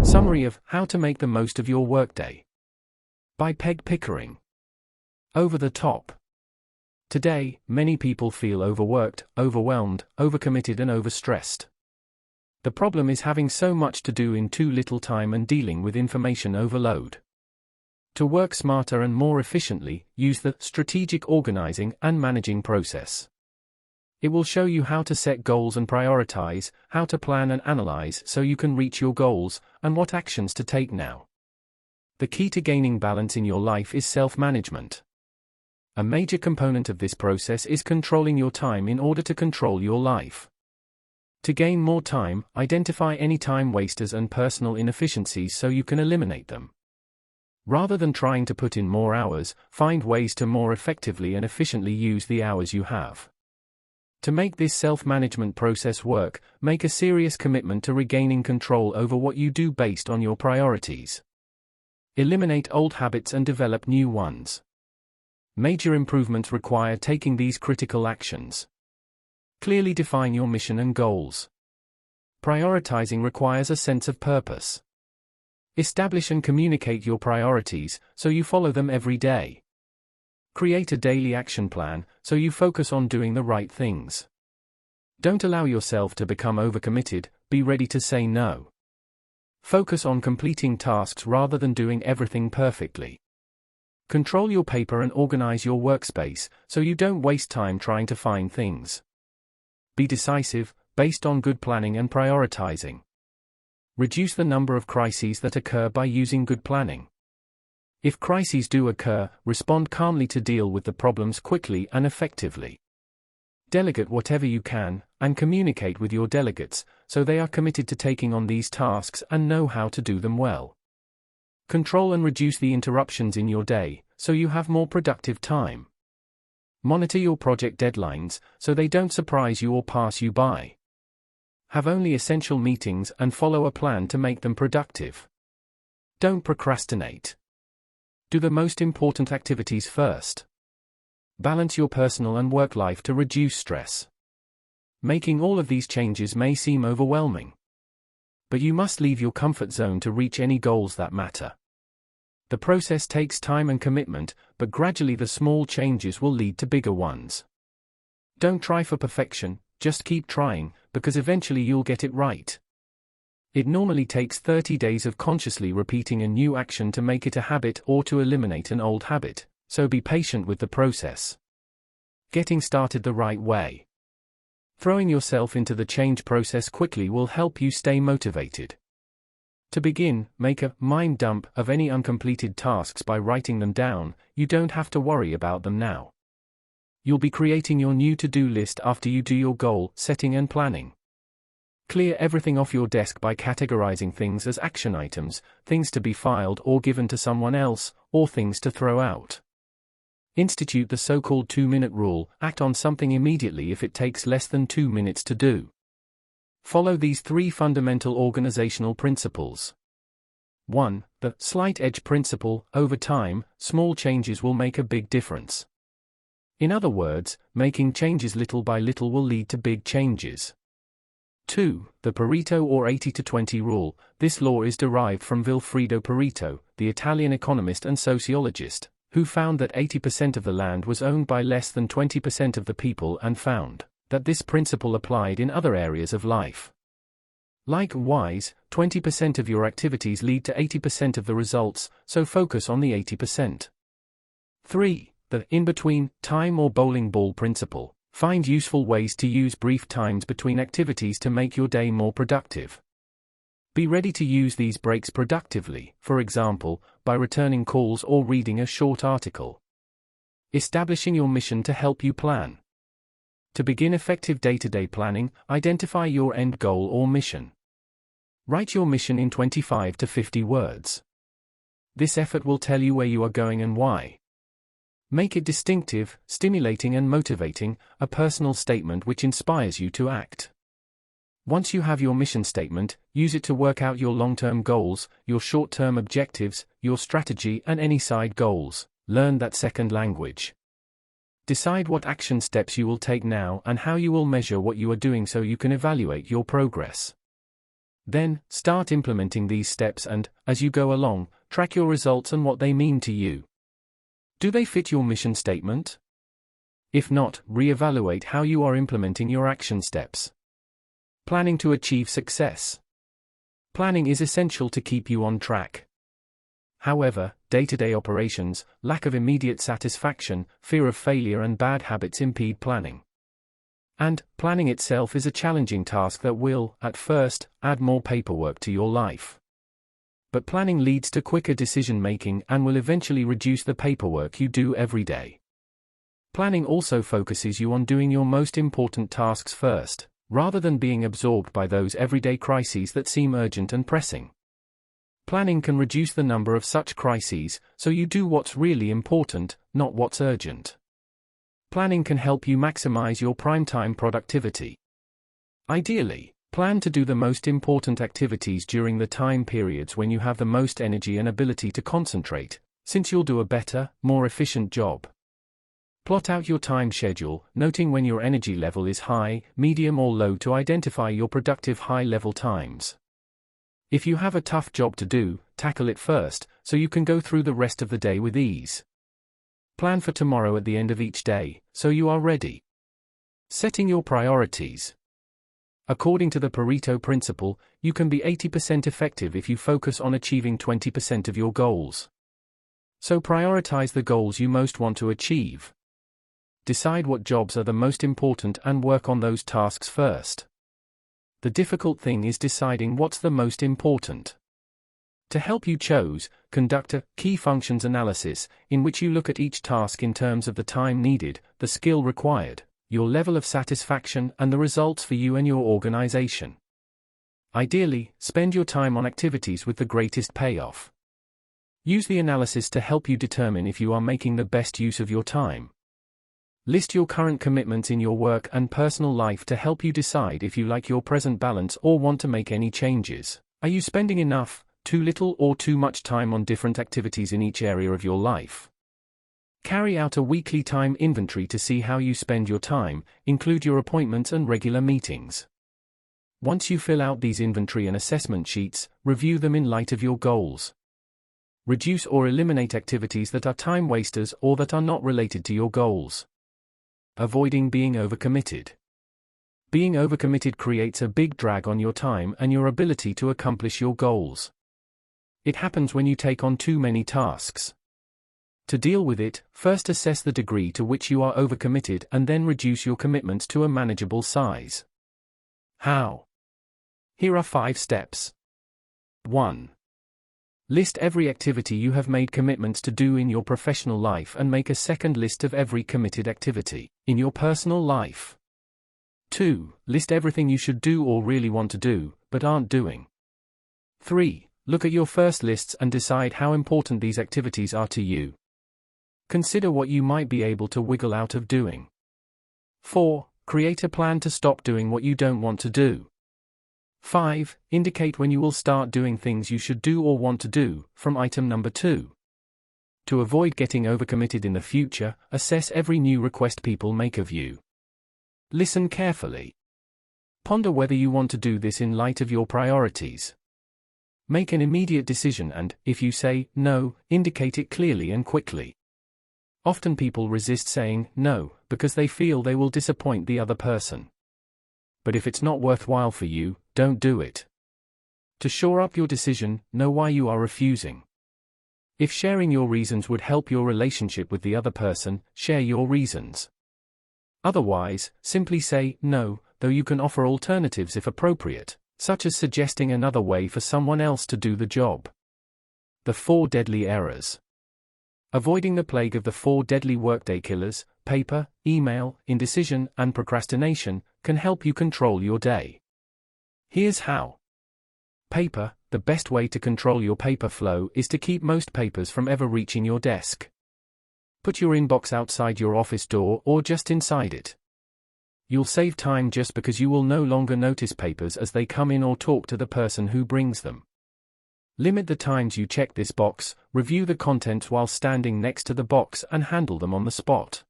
Summary of How to Make the Most of Your Workday by Peg Pickering. Over the top. Today, many people feel overworked, overwhelmed, overcommitted and overstressed. The problem is having so much to do in too little time and dealing with information overload. To work smarter and more efficiently, use the strategic organizing and managing process. It will show you how to set goals and prioritize, how to plan and analyze so you can reach your goals, and what actions to take now. The key to gaining balance in your life is self-management. A major component of this process is controlling your time in order to control your life. To gain more time, identify any time wasters and personal inefficiencies so you can eliminate them. Rather than trying to put in more hours, find ways to more effectively and efficiently use the hours you have. To make this self-management process work, make a serious commitment to regaining control over what you do based on your priorities. Eliminate old habits and develop new ones. Major improvements require taking these critical actions. Clearly define your mission and goals. Prioritizing requires a sense of purpose. Establish and communicate your priorities, so you follow them every day. Create a daily action plan, so you focus on doing the right things. Don't allow yourself to become overcommitted, be ready to say no. Focus on completing tasks rather than doing everything perfectly. Control your paper and organize your workspace, so you don't waste time trying to find things. Be decisive, based on good planning and prioritizing. Reduce the number of crises that occur by using good planning. If crises do occur, respond calmly to deal with the problems quickly and effectively. Delegate whatever you can, and communicate with your delegates, so they are committed to taking on these tasks and know how to do them well. Control and reduce the interruptions in your day, so you have more productive time. Monitor your project deadlines, so they don't surprise you or pass you by. Have only essential meetings and follow a plan to make them productive. Don't procrastinate. Do the most important activities first. Balance your personal and work life to reduce stress. Making all of these changes may seem overwhelming. But you must leave your comfort zone to reach any goals that matter. The process takes time and commitment, but gradually the small changes will lead to bigger ones. Don't try for perfection, just keep trying, because eventually you'll get it right. It normally takes 30 days of consciously repeating a new action to make it a habit or to eliminate an old habit, so be patient with the process. Getting started the right way. Throwing yourself into the change process quickly will help you stay motivated. To begin, make a mind dump of any uncompleted tasks by writing them down. You don't have to worry about them now. You'll be creating your new to-do list after you do your goal setting and planning. Clear everything off your desk by categorizing things as action items, things to be filed or given to someone else, or things to throw out. Institute the so-called 2-minute rule, act on something immediately if it takes less than 2 minutes to do. Follow these 3 fundamental organizational principles. 1. The slight edge principle. Over time, small changes will make a big difference. In other words, making changes little by little will lead to big changes. 2. The Pareto or 80-20 rule. This law is derived from Vilfredo Pareto, the Italian economist and sociologist, who found that 80% of the land was owned by less than 20% of the people and found that this principle applied in other areas of life. Likewise, 20% of your activities lead to 80% of the results, so focus on the 80%. 3. The in-between time or bowling ball principle. Find useful ways to use brief times between activities to make your day more productive. Be ready to use these breaks productively, for example, by returning calls or reading a short article. Establishing your mission to help you plan. To begin effective day-to-day planning, identify your end goal or mission. Write your mission in 25 to 50 words. This effort will tell you where you are going and why. Make it distinctive, stimulating and motivating, a personal statement which inspires you to act. Once you have your mission statement, use it to work out your long-term goals, your short-term objectives, your strategy and any side goals. Learn that second language. Decide what action steps you will take now and how you will measure what you are doing so you can evaluate your progress. Then, start implementing these steps and, as you go along, track your results and what they mean to you. Do they fit your mission statement? If not, re-evaluate how you are implementing your action steps. Planning to achieve success. Planning is essential to keep you on track. However, day-to-day operations, lack of immediate satisfaction, fear of failure and bad habits impede planning. And, planning itself is a challenging task that will, at first, add more paperwork to your life. But planning leads to quicker decision-making and will eventually reduce the paperwork you do every day. Planning also focuses you on doing your most important tasks first, rather than being absorbed by those everyday crises that seem urgent and pressing. Planning can reduce the number of such crises, so you do what's really important, not what's urgent. Planning can help you maximize your prime-time productivity. Ideally, plan to do the most important activities during the time periods when you have the most energy and ability to concentrate, since you'll do a better, more efficient job. Plot out your time schedule, noting when your energy level is high, medium or low to identify your productive high-level times. If you have a tough job to do, tackle it first, so you can go through the rest of the day with ease. Plan for tomorrow at the end of each day, so you are ready. Setting your priorities. According to the Pareto principle, you can be 80% effective if you focus on achieving 20% of your goals. So prioritize the goals you most want to achieve. Decide what jobs are the most important and work on those tasks first. The difficult thing is deciding what's the most important. To help you conduct a key functions analysis, in which you look at each task in terms of the time needed, the skill required, your level of satisfaction and the results for you and your organization. Ideally, spend your time on activities with the greatest payoff. Use the analysis to help you determine if you are making the best use of your time. List your current commitments in your work and personal life to help you decide if you like your present balance or want to make any changes. Are you spending enough, too little or too much time on different activities in each area of your life? Carry out a weekly time inventory to see how you spend your time, include your appointments and regular meetings. Once you fill out these inventory and assessment sheets, review them in light of your goals. Reduce or eliminate activities that are time wasters or that are not related to your goals. Avoiding being overcommitted. Being overcommitted creates a big drag on your time and your ability to accomplish your goals. It happens when you take on too many tasks. To deal with it, first assess the degree to which you are overcommitted and then reduce your commitments to a manageable size. How? Here are 5 steps. 1. List every activity you have made commitments to do in your professional life and make a second list of every committed activity in your personal life. 2. List everything you should do or really want to do, but aren't doing. 3. Look at your first lists and decide how important these activities are to you. Consider what you might be able to wiggle out of doing. 4. Create a plan to stop doing what you don't want to do. 5. Indicate when you will start doing things you should do or want to do, from item number 2. To avoid getting overcommitted in the future, assess every new request people make of you. Listen carefully. Ponder whether you want to do this in light of your priorities. Make an immediate decision and, if you say no, indicate it clearly and quickly. Often people resist saying no, because they feel they will disappoint the other person. But if it's not worthwhile for you, don't do it. To shore up your decision, know why you are refusing. If sharing your reasons would help your relationship with the other person, share your reasons. Otherwise, simply say no, though you can offer alternatives if appropriate, such as suggesting another way for someone else to do the job. The 4 deadly errors. Avoiding the plague of the 4 deadly workday killers, paper, email, indecision, and procrastination, can help you control your day. Here's how. Paper. The best way to control your paper flow is to keep most papers from ever reaching your desk. Put your inbox outside your office door or just inside it. You'll save time just because you will no longer notice papers as they come in or talk to the person who brings them. Limit the times you check this box, review the contents while standing next to the box and handle them on the spot.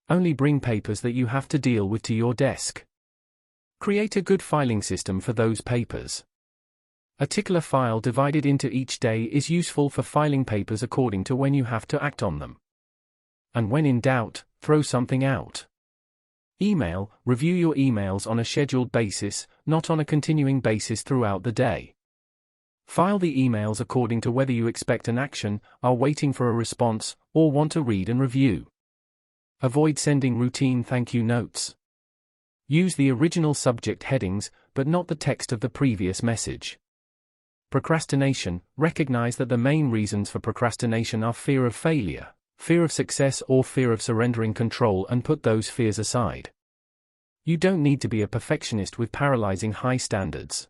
Only bring papers that you have to deal with to your desk. Create a good filing system for those papers. A tickler file divided into each day is useful for filing papers according to when you have to act on them. And when in doubt, throw something out. Email, review your emails on a scheduled basis, not on a continuing basis throughout the day. File the emails according to whether you expect an action, are waiting for a response, or want to read and review. Avoid sending routine thank you notes. Use the original subject headings, but not the text of the previous message. Procrastination. Recognize that the main reasons for procrastination are fear of failure, fear of success, or fear of surrendering control, and put those fears aside. You don't need to be a perfectionist with paralyzing high standards.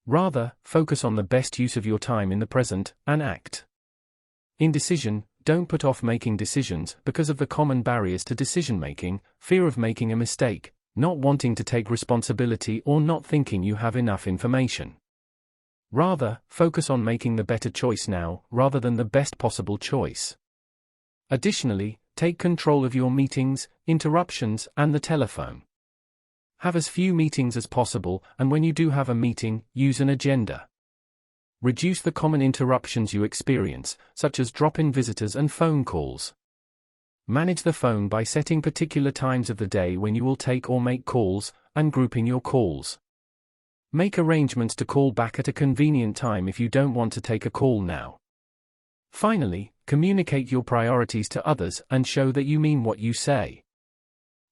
Rather, focus on the best use of your time in the present, and act. Indecision. Don't put off making decisions because of the common barriers to decision-making, fear of making a mistake, not wanting to take responsibility, or not thinking you have enough information. Rather, focus on making the better choice now, rather than the best possible choice. Additionally, take control of your meetings, interruptions, and the telephone. Have as few meetings as possible, and when you do have a meeting, use an agenda. Reduce the common interruptions you experience, such as drop-in visitors and phone calls. Manage the phone by setting particular times of the day when you will take or make calls, and grouping your calls. Make arrangements to call back at a convenient time if you don't want to take a call now. Finally, communicate your priorities to others and show that you mean what you say.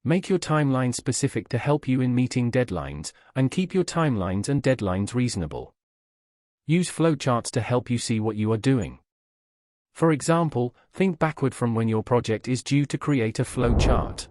Make your timeline specific to help you in meeting deadlines, and keep your timelines and deadlines reasonable. Use flowcharts to help you see what you are doing. For example, think backward from when your project is due to create a flowchart.